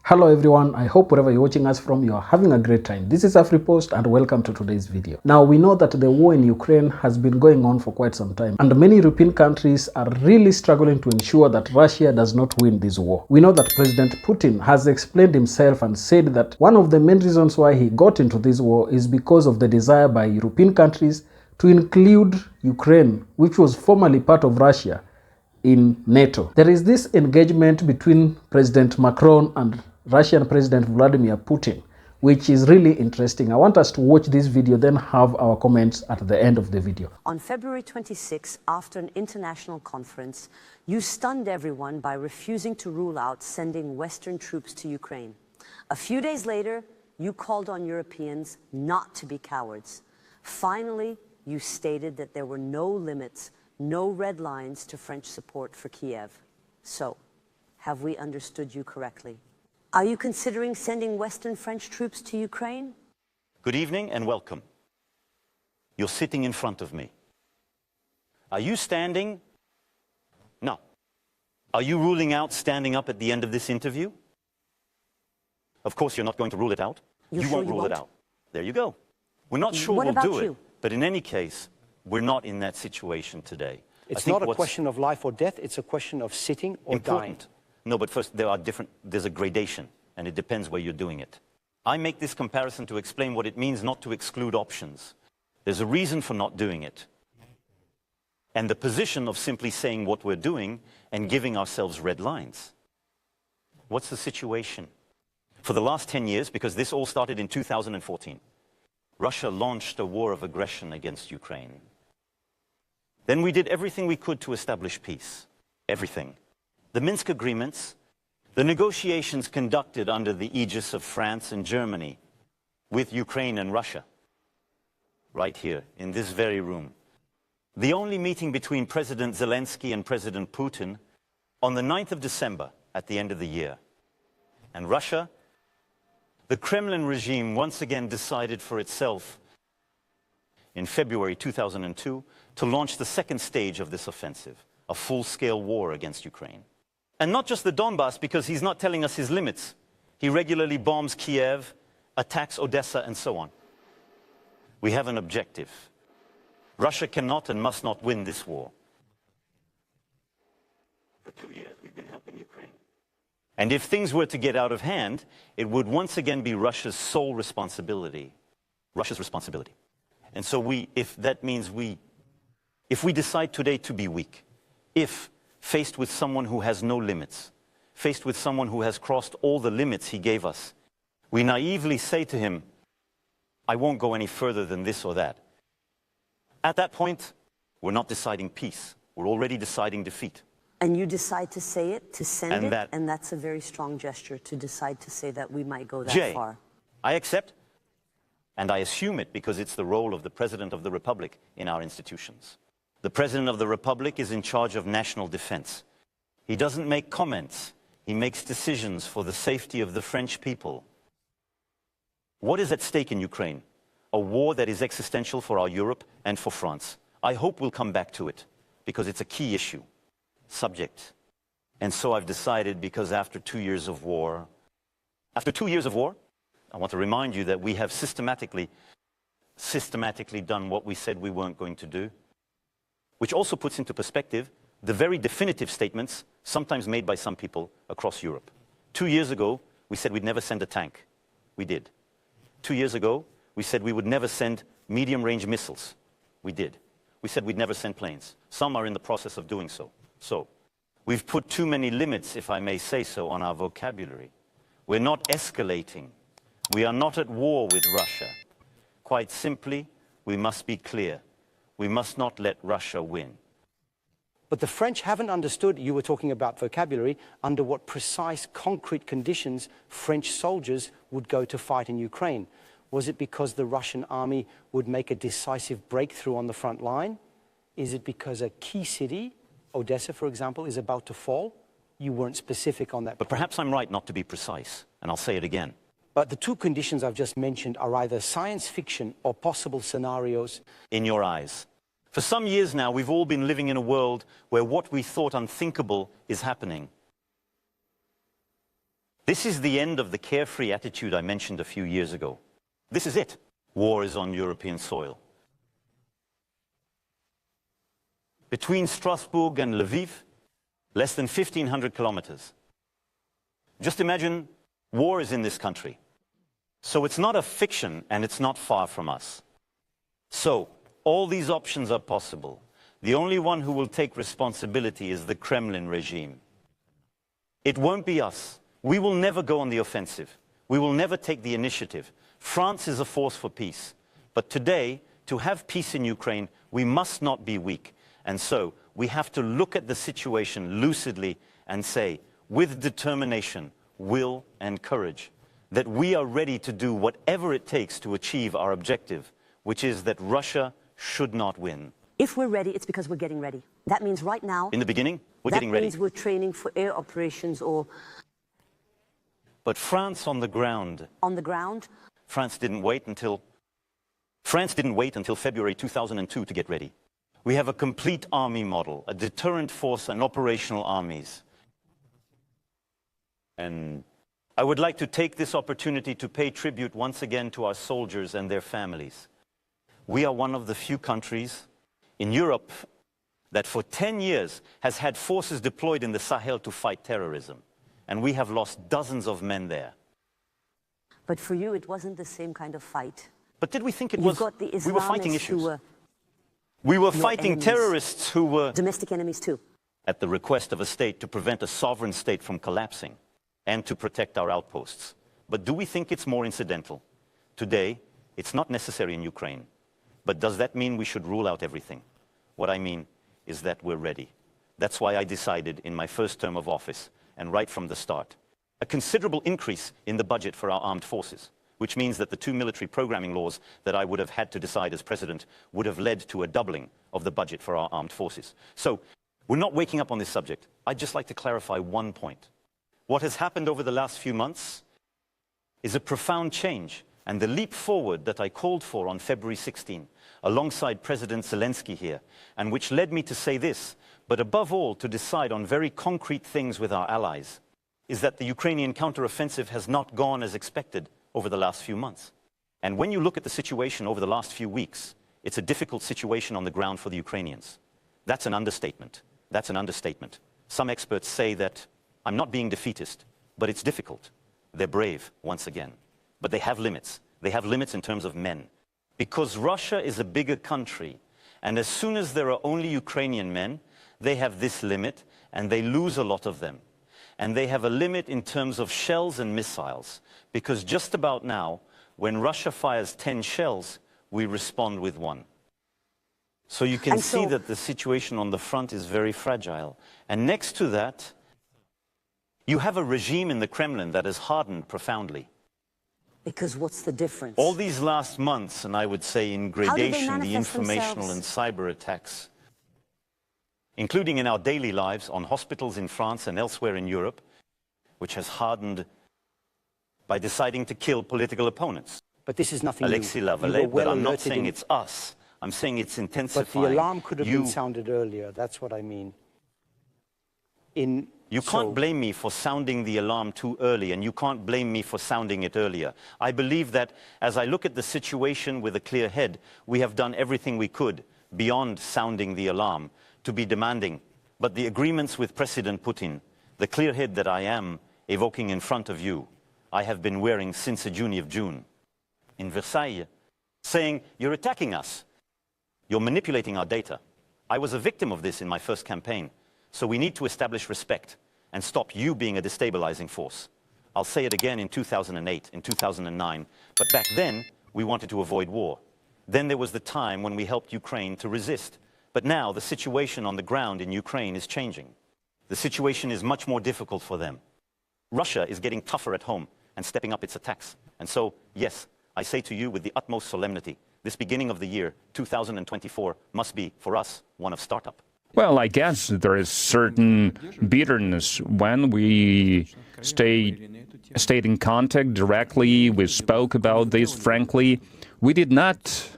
Hello everyone, I hope wherever you're watching us from, you're having a great time. This is AfriPost and welcome to today's video. Now we know that the war in Ukraine has been going on for quite some time and many European countries are really struggling to ensure that Russia does not win this war. We know that President Putin has explained himself and said that one of the main reasons why he got into this war is because of the desire by European countries to include Ukraine, which was formerly part of Russia, in NATO. There is this engagement between President Macron and Russian President Vladimir Putin, which is really interesting. I want us to watch this video, then have our comments at the end of the video. On February 26, after an international conference, you stunned everyone by refusing to rule out sending Western troops to Ukraine. A few days later, you called on Europeans not to be cowards. Finally, you stated that there were no limits, no red lines to French support for Kiev. So, have we understood you correctly? Are you considering sending Western French troops to Ukraine? Good evening and welcome. You're sitting in front of me. Are you standing? No. Are you ruling out standing up at the end of this interview? Of course you're not going to rule it out. You won't rule it out. There you go. We're not sure we'll do it, but in any case, we're not in that situation today. It's not a question of life or death, it's a question of sitting or dying. No, but first, there's a gradation, and it depends where you're doing it. I make this comparison to explain what it means not to exclude options. There's a reason for not doing it. And the position of simply saying what we're doing and giving ourselves red lines. What's the situation? For the last 10 years, because this all started in 2014, Russia launched a war of aggression against Ukraine. Then we did everything we could to establish peace. Everything. The Minsk agreements, the negotiations conducted under the aegis of France and Germany with Ukraine and Russia, right here in this very room. The only meeting between President Zelensky and President Putin on the 9th of December at the end of the year. And Russia, the Kremlin regime once again decided for itself in February 2002 to launch the second stage of this offensive, a full-scale war against Ukraine. And not just the Donbass, because he's not telling us his limits. He regularly bombs Kiev, attacks Odessa, and so on. We have an objective. Russia cannot and must not win this war. For 2 years, we've been helping Ukraine. And if things were to get out of hand, it would once again be Russia's sole responsibility. Russia's responsibility. And so if we decide today to be weak, if faced with someone who has no limits, faced with someone who has crossed all the limits he gave us, we naively say to him, I won't go any further than this or that. At that point, we're not deciding peace. We're already deciding defeat. And you decide to say it, to send it, and that's a very strong gesture to decide to say that we might go that far. I accept, and I assume it because it's the role of the President of the Republic in our institutions. The President of the Republic is in charge of national defense. He doesn't make comments. He makes decisions for the safety of the French people. What is at stake in Ukraine? A war that is existential for our Europe and for France. I hope we'll come back to it because it's a key issue, subject. And so I've decided, because after 2 years of war, I want to remind you that we have systematically done what we said we weren't going to do, which also puts into perspective the very definitive statements sometimes made by some people across Europe. 2 years ago, we said we'd never send a tank. We did. 2 years ago, we said we would never send medium-range missiles. We did. We said we'd never send planes. Some are in the process of doing so. So, we've put too many limits, if I may say so, on our vocabulary. We're not escalating. We are not at war with Russia. Quite simply, we must be clear. We must not let Russia win. But the French haven't understood, you were talking about vocabulary, under what precise, concrete conditions French soldiers would go to fight in Ukraine. Was it because the Russian army would make a decisive breakthrough on the front line? Is it because a key city, Odessa, for example, is about to fall? You weren't specific on that. But perhaps I'm right not to be precise, and I'll say it again. But the two conditions I've just mentioned are either science fiction or possible scenarios. In your eyes. For some years now, we've all been living in a world where what we thought unthinkable is happening. This is the end of the carefree attitude I mentioned a few years ago. This is it. War is on European soil. Between Strasbourg and Lviv, less than 1,500 kilometers. Just imagine war is in this country. So it's not a fiction and it's not far from us. So all these options are possible. The only one who will take responsibility is the Kremlin regime. It won't be us. We will never go on the offensive. We will never take the initiative. France is a force for peace. But today, to have peace in Ukraine, we must not be weak. And so we have to look at the situation lucidly and say, with determination, will, and courage, that we are ready to do whatever it takes to achieve our objective, which is that Russia should not win. If we're ready, it's because we're getting ready. That means right now... In the beginning, we're getting ready. That means we're training for air operations or... But France on the ground... On the ground? France didn't wait until February 2002 to get ready. We have a complete army model, a deterrent force and operational armies. And I would like to take this opportunity to pay tribute once again to our soldiers and their families. We are one of the few countries in Europe that for 10 years has had forces deployed in the Sahel to fight terrorism. And we have lost dozens of men there. But for you, it wasn't the same kind of fight. But did we think it was? Got the We were fighting Islamists issues. who were We were fighting enemies. terrorists who were Domestic enemies too. at the request of a state to prevent a sovereign state from collapsing and to protect our outposts. But do we think it's more incidental? Today, it's not necessary in Ukraine. But does that mean we should rule out everything? What I mean is that we're ready. That's why I decided in my first term of office, and right from the start, a considerable increase in the budget for our armed forces, which means that the 2 military programming laws that I would have had to decide as president would have led to a doubling of the budget for our armed forces. So we're not waking up on this subject. I'd just like to clarify one point. What has happened over the last few months is a profound change, and the leap forward that I called for on February 16, alongside President Zelensky here, and which led me to say this, but above all to decide on very concrete things with our allies, is that the Ukrainian counteroffensive has not gone as expected over the last few months. And when you look at the situation over the last few weeks, it's a difficult situation on the ground for the Ukrainians. That's an understatement. That's an understatement. Some experts say that I'm not being defeatist, but it's difficult. They're brave, once again. But they have limits. They have limits in terms of men. Because Russia is a bigger country, and as soon as there are only Ukrainian men, they have this limit, and they lose a lot of them. And they have a limit in terms of shells and missiles, because just about now, when Russia fires 10 shells, we respond with 1. So you can see that the situation on the front is very fragile. And next to that, you have a regime in the Kremlin that has hardened profoundly. Because what's the difference? All these last months, and I would say in gradation, the informational and cyber attacks, including in our daily lives on hospitals in France and elsewhere in Europe, which has hardened by deciding to kill political opponents. But this is nothing Alexei new. Lavallee, but I'm not saying it's us. I'm saying it's intensifying. But the alarm could have been sounded earlier. That's what I mean. You can't blame me for sounding the alarm too early, and you can't blame me for sounding it earlier. I believe that as I look at the situation with a clear head, we have done everything we could beyond sounding the alarm to be demanding. But the agreements with President Putin, the clear head that I am evoking in front of you, I have been wearing since the June of June in Versailles, saying, you're attacking us. You're manipulating our data. I was a victim of this in my first campaign. So we need to establish respect and stop you being a destabilizing force. I'll say it again in 2008, in 2009, but back then we wanted to avoid war. Then there was the time when we helped Ukraine to resist. But now the situation on the ground in Ukraine is changing. The situation is much more difficult for them. Russia is getting tougher at home and stepping up its attacks. And so, yes, I say to you with the utmost solemnity, this beginning of the year, 2024, must be, for us, one of startup. Well, I guess there is certain bitterness when we stayed in contact directly, we spoke about this frankly. We did not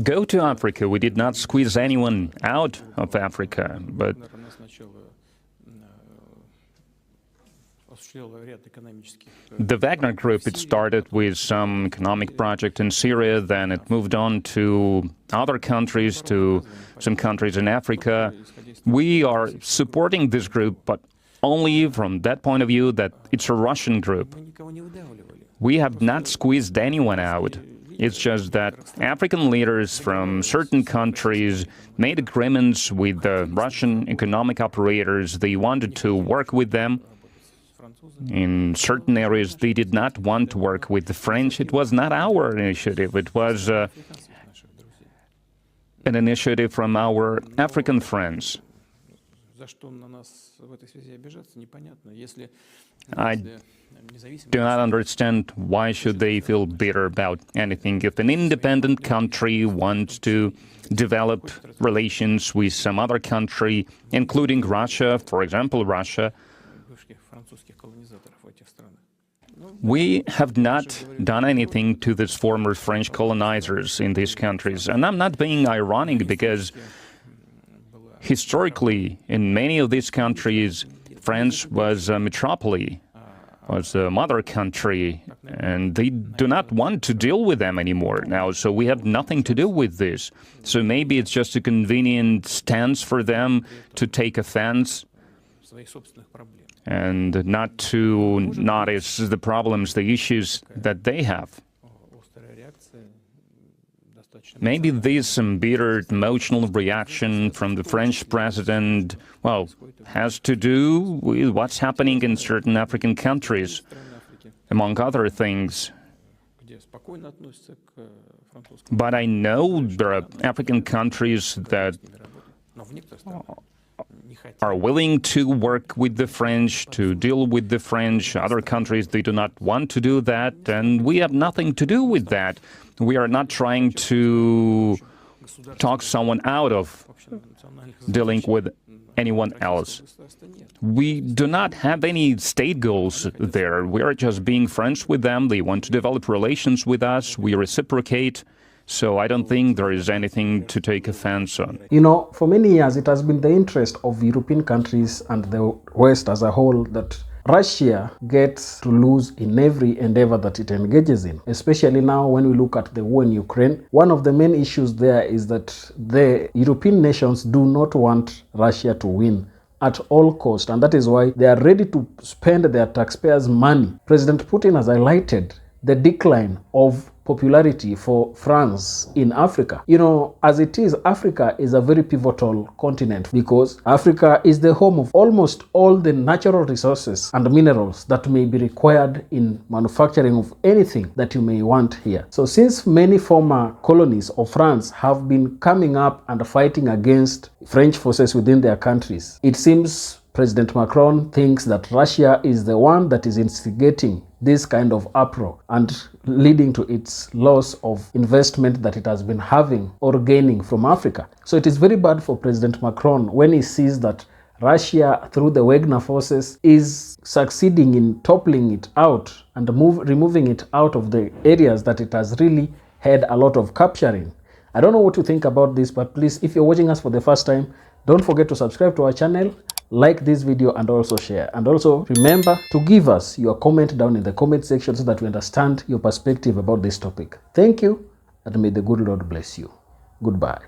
go to Africa, we did not squeeze anyone out of Africa, but The Wagner Group, it started with some economic project in Syria, then it moved on to other countries, to some countries in Africa. We are supporting this group, but only from that point of view that it's a Russian group. We have not squeezed anyone out. It's just that African leaders from certain countries made agreements with the Russian economic operators. They wanted to work with them. In certain areas, they did not want to work with the French. It was not our initiative. It was an initiative from our African friends. I do not understand why should they feel bitter about anything. If an independent country wants to develop relations with some other country, including Russia, for example, Russia, we have not done anything to these former French colonizers in these countries. And I'm not being ironic because historically, in many of these countries, France was a metropolis, was a mother country, and they do not want to deal with them anymore now. So we have nothing to do with this. So maybe it's just a convenient stance for them to take offense and not to notice the problems, the issues that they have. Maybe this embittered emotional reaction from the French president, well, has to do with what's happening in certain African countries, among other things. But I know there are African countries that are willing to work with the French, to deal with the French. Other countries, they do not want to do that, and we have nothing to do with that. We are not trying to talk someone out of dealing with anyone else. We do not have any state goals there. We are just being friends with them. They want to develop relations with us. We reciprocate. So I don't think there is anything to take offense on. You know, for many years, it has been the interest of European countries and the West as a whole that Russia gets to lose in every endeavor that it engages in, especially now when we look at the war in Ukraine. One of the main issues there is that the European nations do not want Russia to win at all costs, and that is why they are ready to spend their taxpayers' money. President Putin has highlighted the decline of popularity for France in Africa. You know, as it is, Africa is a very pivotal continent because Africa is the home of almost all the natural resources and minerals that may be required in manufacturing of anything that you may want here. So since many former colonies of France have been coming up and fighting against French forces within their countries, it seems President Macron thinks that Russia is the one that is instigating this kind of uproar and leading to its loss of investment that it has been having or gaining from Africa. So it is very bad for President Macron when he sees that Russia, through the Wagner forces, is succeeding in toppling it out and removing it out of the areas that it has really had a lot of capturing. I don't know what you think about this, but please, if you're watching us for the first time, don't forget to subscribe to our channel, like this video, and also share. And also remember to give us your comment down in the comment section so that we understand your perspective about this topic. Thank you, and may the good Lord bless you. Goodbye.